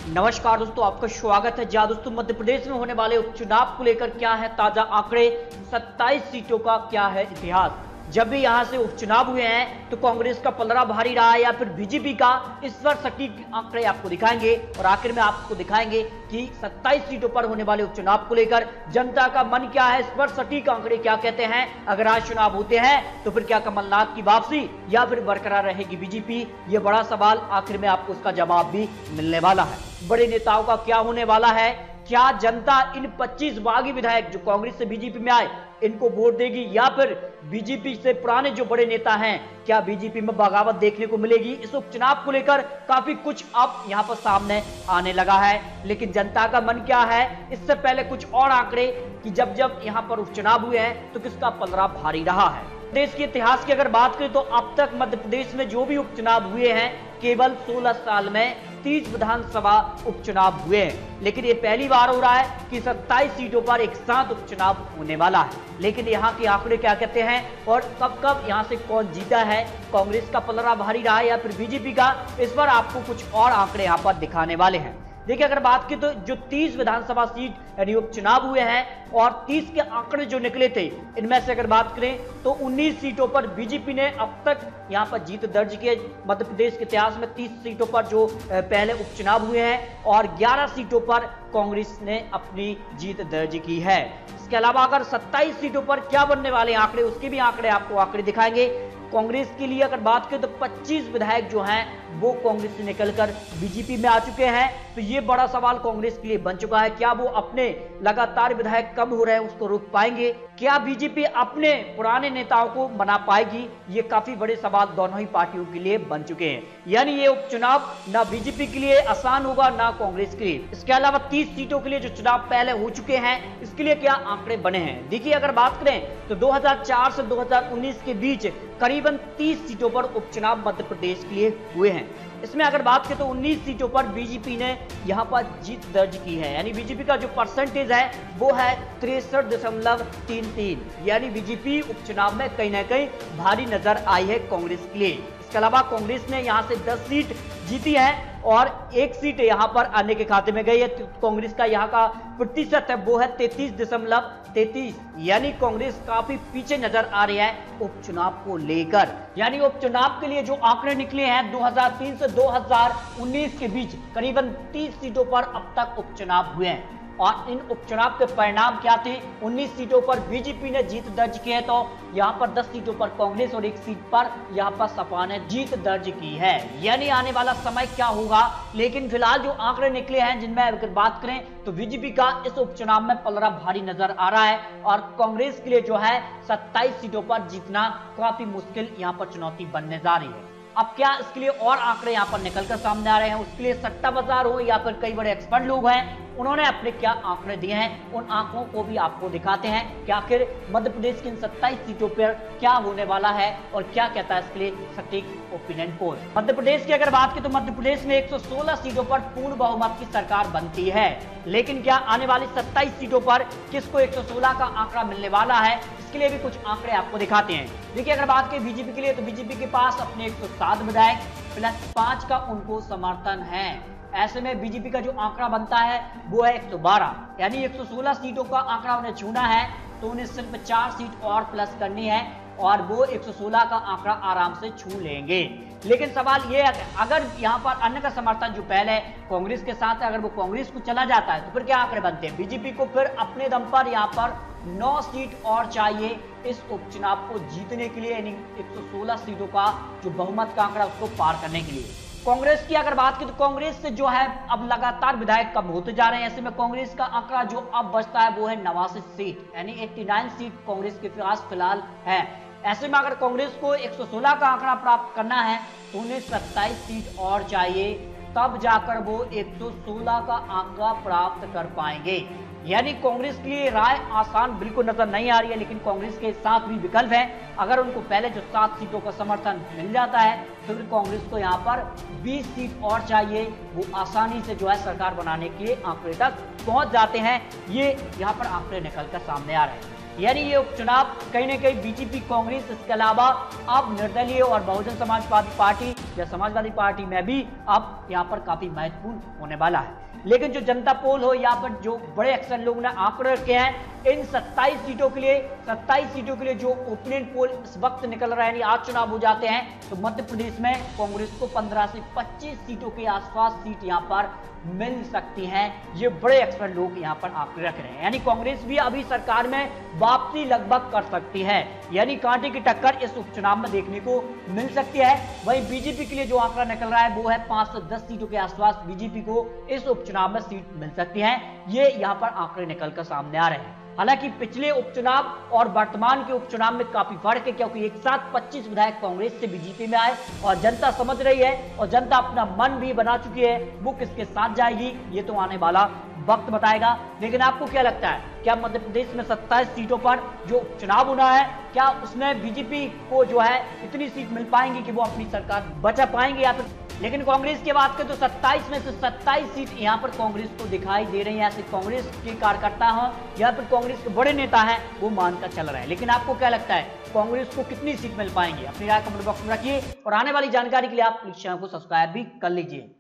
नमस्कार दोस्तों, आपका स्वागत है। जहां दोस्तों मध्य प्रदेश में होने वाले उपचुनाव को लेकर क्या है ताजा आंकड़े, 27 सीटों का क्या है इतिहास। जब भी यहां से उपचुनाव हुए हैं तो कांग्रेस का पलड़ा भारी रहा है या फिर बीजेपी का, इस पर सटीक आंकड़े आपको दिखाएंगे और आखिर में आपको दिखाएंगे कि 27 सीटों पर होने वाले उपचुनाव को लेकर जनता का मन क्या है, इस पर सटीक आंकड़े क्या कहते हैं। अगर आज चुनाव होते हैं तो फिर क्या कमलनाथ की वापसी या फिर बरकरार रहेगी बीजेपी, ये बड़ा सवाल। आखिर में आपको उसका जवाब भी मिलने वाला है। बड़े नेताओं का क्या होने वाला है, क्या जनता इन 25 बागी विधायक जो कांग्रेस से बीजेपी में आए इनको वोट देगी या फिर बीजेपी से पुराने जो बड़े नेता हैं क्या बीजेपी में बगावत देखने को मिलेगी। इस उपचुनाव को लेकर काफी कुछ अब यहां पर सामने आने लगा है, लेकिन जनता का मन क्या है, इससे पहले कुछ और आंकड़े कि जब जब यहां पर उपचुनाव हुए हैं तो किसका पलड़ा भारी रहा है। देश के इतिहास की अगर बात करें तो अब तक मध्य प्रदेश में जो भी उपचुनाव हुए हैं केवल 16 साल में 30 विधानसभा उपचुनाव हुए हैं, लेकिन ये पहली बार हो रहा है कि 27 सीटों पर एक साथ उपचुनाव होने वाला है। लेकिन यहाँ के आंकड़े क्या कहते हैं और कब कब यहाँ से कौन जीता है, कांग्रेस का पलड़ा भारी रहा है या फिर बीजेपी का, इस पर आपको कुछ और आंकड़े यहाँ पर दिखाने वाले हैं। देखिए, अगर बात की तो जो 30 विधानसभा सीट यानी उपचुनाव हुए हैं और 30 के आंकड़े जो निकले थे, इनमें से अगर बात करें तो 19 सीटों पर बीजेपी ने अब तक यहां पर जीत दर्ज की है। मध्य प्रदेश के इतिहास में 30 सीटों पर जो पहले उपचुनाव हुए हैं और 11 सीटों पर कांग्रेस ने अपनी जीत दर्ज की है। इसके अलावा अगर 27 सीटों पर क्या बनने वाले आंकड़े, उसके भी आंकड़े आपको आंकड़े दिखाएंगे। कांग्रेस के लिए अगर बात करें तो 25 विधायक जो हैं वो कांग्रेस से निकलकर बीजेपी में आ चुके हैं, तो ये बड़ा सवाल कांग्रेस के लिए बन चुका है। क्या वो अपने लगातार विधायक कम हो रहे हैं उसको रोक पाएंगे, क्या बीजेपी अपने पुराने नेताओं को मना पाएगी, ये काफी बड़े सवाल दोनों ही पार्टियों के लिए बन चुके हैं। यानी ये उपचुनाव ना बीजेपी के लिए आसान होगा ना कांग्रेस के लिए। इसके अलावा 30 सीटों के लिए जो चुनाव पहले हो चुके हैं इसके लिए क्या आंकड़े बने हैं। देखिए, अगर बात करें तो 2004 से 2019 के बीच करीबन 30 सीटों पर उपचुनाव मध्य प्रदेश के लिए हुए हैं। इसमें अगर बात करें तो 19 सीटों पर बीजेपी ने यहां पर जीत दर्ज की है, यानी बीजेपी का जो परसेंटेज है वो है 63.33, यानी बीजेपी उपचुनाव में कहीं ना कहीं भारी नजर आई है कांग्रेस के लिए। इसके अलावा कांग्रेस ने यहां से 10 सीट जीती है और 1 सीट यहां पर आने के खाते में गई है। तो कांग्रेस का यहां का प्रतिशत है वो है 33.33, यानी कांग्रेस काफी पीछे नजर आ रही है उपचुनाव को लेकर। यानी उपचुनाव के लिए जो आंकड़े निकले हैं 2003 से 2019 के बीच करीबन 30 सीटों पर अब तक उपचुनाव हुए हैं और इन उपचुनाव के परिणाम क्या थे। 19 सीटों पर बीजेपी ने जीत दर्ज की है, तो यहां पर 10 सीटों पर कांग्रेस और 1 सीट पर यहां पर सपा ने जीत दर्ज की है। यानी आने वाला समय क्या होगा, लेकिन फिलहाल जो आंकड़े निकले हैं जिनमें अगर बात करें तो बीजेपी का इस उपचुनाव में पलड़ा भारी नजर आ रहा है और कांग्रेस के लिए जो है 27 सीटों पर जीतना काफी मुश्किल यहां पर चुनौती बनने जा रही है। अब क्या इसके लिए और आंकड़े यहां पर निकलकर सामने आ रहे हैं, उसके लिए सट्टा बाजार हो या फिर कई बड़े एक्सपर्ट लोग हैं उन्होंने अपने क्या आंकड़े दिए हैं, उन आंकड़ों को भी आपको दिखाते हैं कि आखिर मध्य प्रदेश की इन 27 सीटों पर क्या होने वाला है और क्या कहता है इसके लिए सटीक ओपिनियन पोल। मध्य प्रदेश की अगर बात की तो मध्य प्रदेश में 116 सीटों पर पूर्ण बहुमत की सरकार बनती है, लेकिन क्या आने वाली 27 सीटों पर किसको 116 का आंकड़ा मिलने वाला है, इसके लिए भी कुछ आंकड़े आपको दिखाते हैं। देखिए, अगर बात करें बीजेपी के लिए तो बीजेपी के पास अपने 107 विधायक प्लस 5 का उनको समर्थन है। ऐसे में बीजेपी का जो आंकड़ा बनता है वो है 112, यानी 116 सीटों का आंकड़ा उन्हें छूना है तो उन्हें सिर्फ 4 सीट और प्लस करनी है और वो 116 का आंकड़ा आराम से छू लेंगे। लेकिन सवाल ये है, अगर यहाँ पर अन्य का समर्थन जो पहले कांग्रेस के साथ है, अगर वो कांग्रेस को चला जाता है तो फिर क्या आंकड़े बनते हैं। बीजेपी को फिर अपने दम पर यहाँ पर 9 सीट और चाहिए इस उपचुनाव को जीतने के लिए, यानी 116 सीटों का जो बहुमत का आंकड़ा उसको पार करने के लिए। कांग्रेस की अगर बात की तो कांग्रेस से जो है अब लगातार विधायक कम होते जा रहे हैं। ऐसे में कांग्रेस का आंकड़ा जो अब बचता है वो है 89 सीट, यानी 89 सीट कांग्रेस के पास फिलहाल है। ऐसे में अगर कांग्रेस को 116 का आंकड़ा प्राप्त करना है तो उन्हें 27 सीट और चाहिए, तब जाकर वो 116 का आंकड़ा प्राप्त कर पाएंगे। यानी कांग्रेस के लिए राय आसान बिल्कुल नजर नहीं आ रही है, लेकिन कांग्रेस के साथ भी विकल्प है। अगर उनको पहले जो 7 सीटों का समर्थन मिल जाता है तो फिर कांग्रेस को यहाँ पर 20 सीट और चाहिए, वो आसानी से जो है सरकार बनाने के लिए आंकड़े तक पहुंच जाते हैं। ये यहाँ पर आंकड़े निकलकर सामने आ रहे हैं। यानी ये उपचुनाव कहीं न कहीं बीजेपी, कांग्रेस, इसके अलावा अब निर्दलीय और बहुजन समाज पार्टी या समाजवादी पार्टी में भी अब यहाँ पर काफी महत्वपूर्ण होने वाला है। लेकिन जो जनता पोल हो, यहाँ पर जो बड़े अक्सर लोगों ने आंकड़े रखे हैं, इन 27 सीटों के लिए जो ओपिनियन पोल इस वक्त निकल रहा है, यानी आज चुनाव हो जाते हैं तो मध्य प्रदेश में कांग्रेस को 15 से 25 सीटों के आसपास सीट यहां पर मिल सकती हैं। ये बड़े अक्सर लोग यहां पर आंकड़े रख रहे हैं, यानी कांग्रेस भी अभी सरकार में वापसी लगभग कर सकती है, यानी कांटे की टक्कर इस उपचुनाव में देखने को मिल सकती है। वहीं बीजेपी के लिए जो आंकड़ा निकल रहा है वो है 5 से 10 सीटों के आसपास बीजेपी को इस उपचुनाव में सीट मिल सकती है। ये यहां पर आंकड़े निकलकर सामने आ रहे हैं। हालांकि पिछले उपचुनाव और वर्तमान के उपचुनाव में काफी फर्क है, क्योंकि एक साथ 25 विधायक कांग्रेस से बीजेपी में आए और जनता समझ रही है और जनता अपना मन भी बना चुकी है, वो किसके साथ जाएगी ये तो आने वाला वक्त बताएगा। लेकिन आपको क्या लगता है, क्या मध्य प्रदेश में 27 सीटों पर जो चुनाव होना है, क्या उसमें बीजेपी को जो है इतनी सीट मिल पाएंगी कि वो अपनी सरकार बचा पाएंगे या फिर? लेकिन कांग्रेस की बात करें तो 27 में से 27 सीट यहां पर कांग्रेस को दिखाई दे रही है, ऐसे कांग्रेस के कार्यकर्ता हो या फिर कांग्रेस के बड़े नेता हैं वो मानकर चल रहे हैं। लेकिन आपको क्या लगता है, कांग्रेस को कितनी सीट मिल पाएंगी? अपनी राय कमेंट बॉक्स में रखिए और आने वाली जानकारी के लिए आप इस चैनल को सब्सक्राइब भी कर लीजिए।